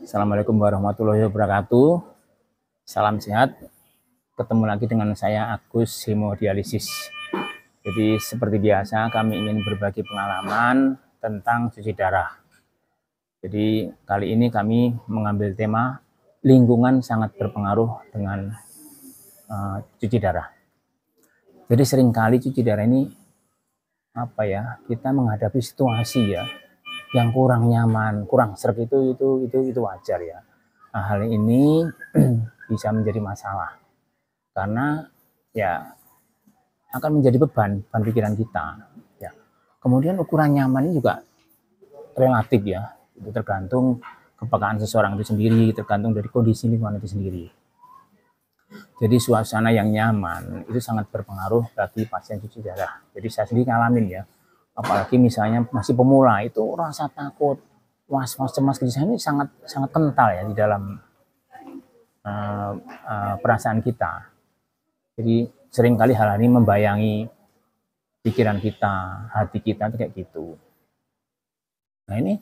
Assalamualaikum warahmatullahi wabarakatuh. Salam sehat. Ketemu lagi dengan saya Agus Hemodialisis. Jadi seperti biasa kami ingin berbagi pengalaman tentang cuci darah. Jadi kali ini kami mengambil tema lingkungan sangat berpengaruh dengan cuci darah. Jadi seringkali cuci darah ini kita menghadapi situasi yang kurang nyaman, kurang serg itu wajar ya. Nah, hal ini bisa menjadi masalah karena ya akan menjadi beban pikiran kita. Ya. Kemudian ukuran nyaman ini juga relatif ya, itu tergantung kepekaan seseorang itu sendiri, tergantung dari kondisi lingkungan itu sendiri. Jadi suasana yang nyaman itu sangat berpengaruh bagi pasien cuci darah. Jadi saya sendiri ngalamin ya. Apalagi misalnya masih pemula itu rasa takut, was-was, cemas, gelisah ini sangat kental ya di dalam perasaan kita. Jadi seringkali hal ini membayangi pikiran kita, hati kita itu kayak gitu. Nah ini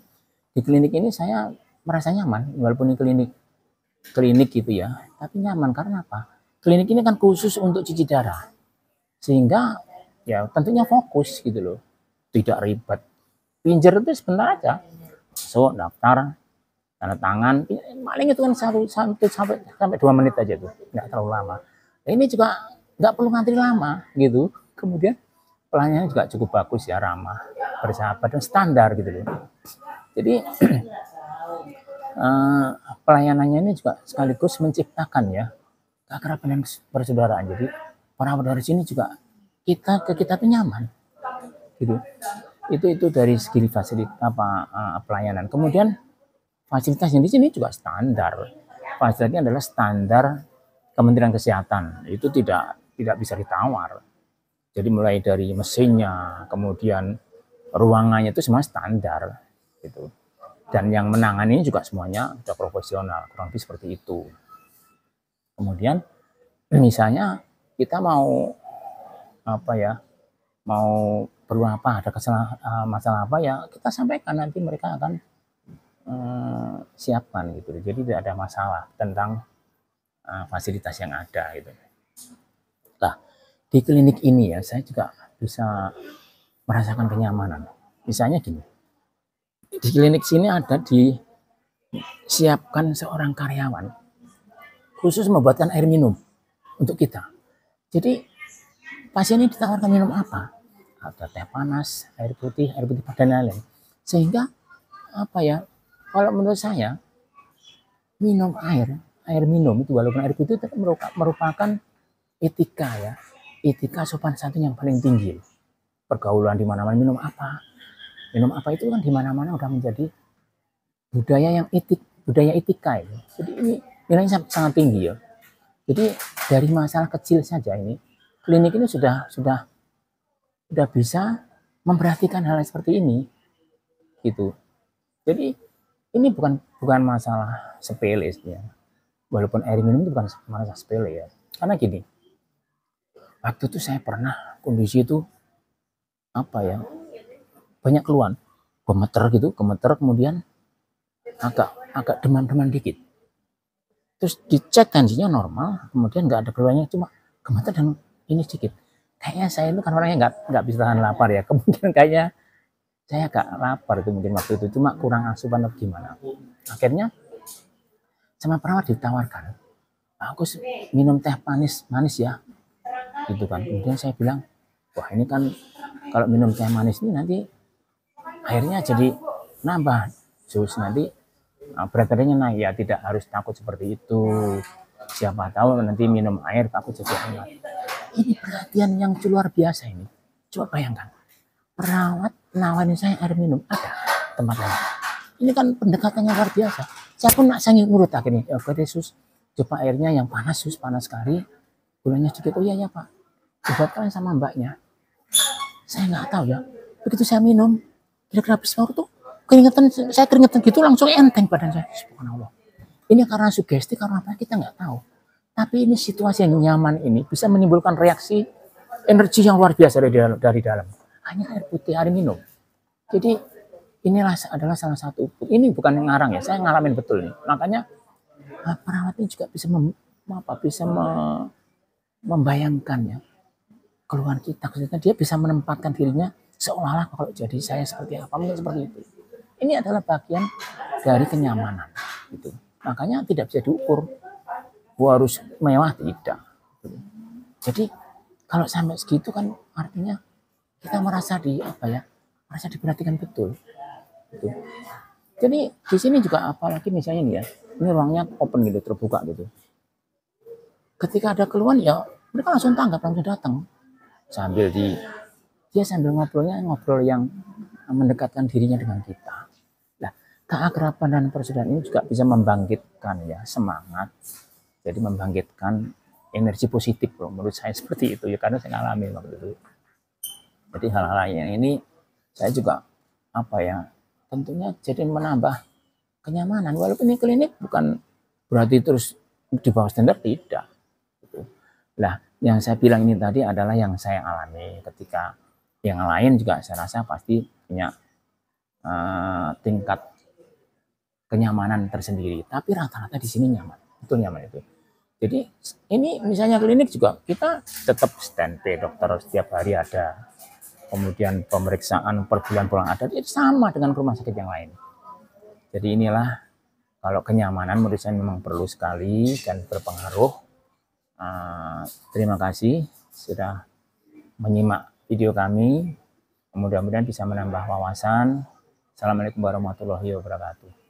di klinik ini saya merasa nyaman, walaupun ini klinik gitu ya, tapi nyaman karena apa? Klinik ini kan khusus untuk cuci darah, sehingga ya tentunya fokus gitu loh. Tidak ribet, pinjer itu sebentar aja, so daftar, tanda tangan, paling itu kan sampai 2 menit aja tuh, nggak terlalu lama. Nah, ini juga nggak perlu ngantri lama gitu. Kemudian pelayanannya juga cukup bagus ya, ramah, bersahabat dan standar gitu loh. Jadi pelayanannya ini juga sekaligus menciptakan ya keakraban dan persaudaraan. Jadi para dari sini juga kita tuh nyaman. Gitu. Itu dari segi fasilitas pelayanan. Kemudian fasilitasnya di sini juga standar. Fasilitasnya adalah standar Kementerian Kesehatan. Itu tidak bisa ditawar. Jadi mulai dari mesinnya, kemudian ruangannya itu semua standar gitu. Dan yang menangani juga semuanya sudah profesional, kurang lebih seperti itu. Kemudian misalnya kita mau perlu apa, ada masalah apa ya, kita sampaikan, nanti mereka akan siapkan gitu. Jadi tidak ada masalah tentang fasilitas yang ada gitu. Nah, di klinik ini ya saya juga bisa merasakan kenyamanan. Misalnya gini, di klinik sini ada disiapkan seorang karyawan khusus membuatkan air minum untuk kita. Jadi pasien ini ditawarkan minum apa? Ada teh panas, air putih dan lain-lain. Sehingga kalau menurut saya minum air minum itu walaupun air putih itu merupakan etika ya, etika sopan santun yang paling tinggi. Pergaulan di mana-mana minum apa itu kan di mana-mana udah menjadi budaya yang budaya etika itu. Jadi ini nilainya sangat tinggi ya. Jadi dari masalah kecil saja ini klinik ini sudah bisa memperhatikan hal seperti ini gitu. Jadi ini bukan masalah sepele ya. Walaupun air minum itu bukan masalah sepele ya. Karena gini, waktu itu saya pernah kondisi itu banyak keluhan, gemeter kemudian agak demam dikit. Terus dicek tensinya normal, kemudian nggak ada keluhannya, cuma gemeter dan ini sedikit. Kayaknya saya itu kan orangnya nggak bisa tahan lapar ya, kemudian kayaknya saya agak lapar itu mungkin waktu itu, cuma kurang asupan atau gimana. Akhirnya sama perawat ditawarkan, aku minum teh manis ya, gitu kan. Kemudian saya bilang, wah ini kan kalau minum teh manis ini nanti akhirnya jadi nambah jus, nanti berat badannya naik. Ya tidak harus takut seperti itu, siapa tahu nanti minum air takut jadi hangat. Ini perhatian yang luar biasa ini. Coba bayangkan, perawat nawarin saya air minum, ada tempat lain. Ini kan pendekatannya luar biasa. Saya pun nak sangat nurut akhirnya. Ya oke Sus, coba airnya yang panas Sus, panas sekali, gulanya sedikit. Oh iya pak, dibuatkan sama mbaknya. Saya nggak tahu ya. Begitu saya minum, kira-kira habis waktu saya keringetan gitu, langsung enteng badan saya. Subhanallah. Ini karena sugesti, karena apa kita nggak tahu. Tapi ini situasi yang nyaman ini bisa menimbulkan reaksi energi yang luar biasa dari dalam. Hanya air putih, air minum. Jadi inilah adalah salah satu, ini bukan ngarang ya, saya ngalamin betul nih. Makanya perawat ini juga bisa membayangkan ya keluhan kita, maksudnya dia bisa menempatkan dirinya seolah-olah kalau jadi saya seperti apa, mungkin seperti itu. Ini adalah bagian dari kenyamanan gitu. Makanya tidak bisa diukur harus mewah, tidak gitu. Jadi kalau sampai segitu kan artinya kita merasa merasa diperhatikan betul gitu. Jadi di sini juga apalagi misalnya nih ya, ini ruangnya open gitu, terbuka gitu. Ketika ada keluhan ya mereka langsung tanggap, langsung datang. Dia sambil ngobrol yang mendekatkan dirinya dengan kita. Nah, keakraban dan persaudaraan ini juga bisa membangkitkan ya semangat. Jadi membangkitkan energi positif loh, menurut saya seperti itu ya, karena saya ngalamin waktu itu. Jadi hal-hal yang ini saya juga tentunya jadi menambah kenyamanan. Walaupun ini klinik bukan berarti terus di bawah standar, tidak. Nah, yang saya bilang ini tadi adalah yang saya alami. Ketika yang lain juga saya rasa pasti punya tingkat kenyamanan tersendiri. Tapi rata-rata di sini nyaman, betul nyaman itu. Jadi ini misalnya klinik juga kita tetap standby, dokter setiap hari ada. Kemudian pemeriksaan per bulan ada, itu sama dengan rumah sakit yang lain. Jadi inilah kalau kenyamanan menurut saya memang perlu sekali dan berpengaruh. Terima kasih sudah menyimak video kami. Mudah-mudahan bisa menambah wawasan. Assalamualaikum warahmatullahi wabarakatuh.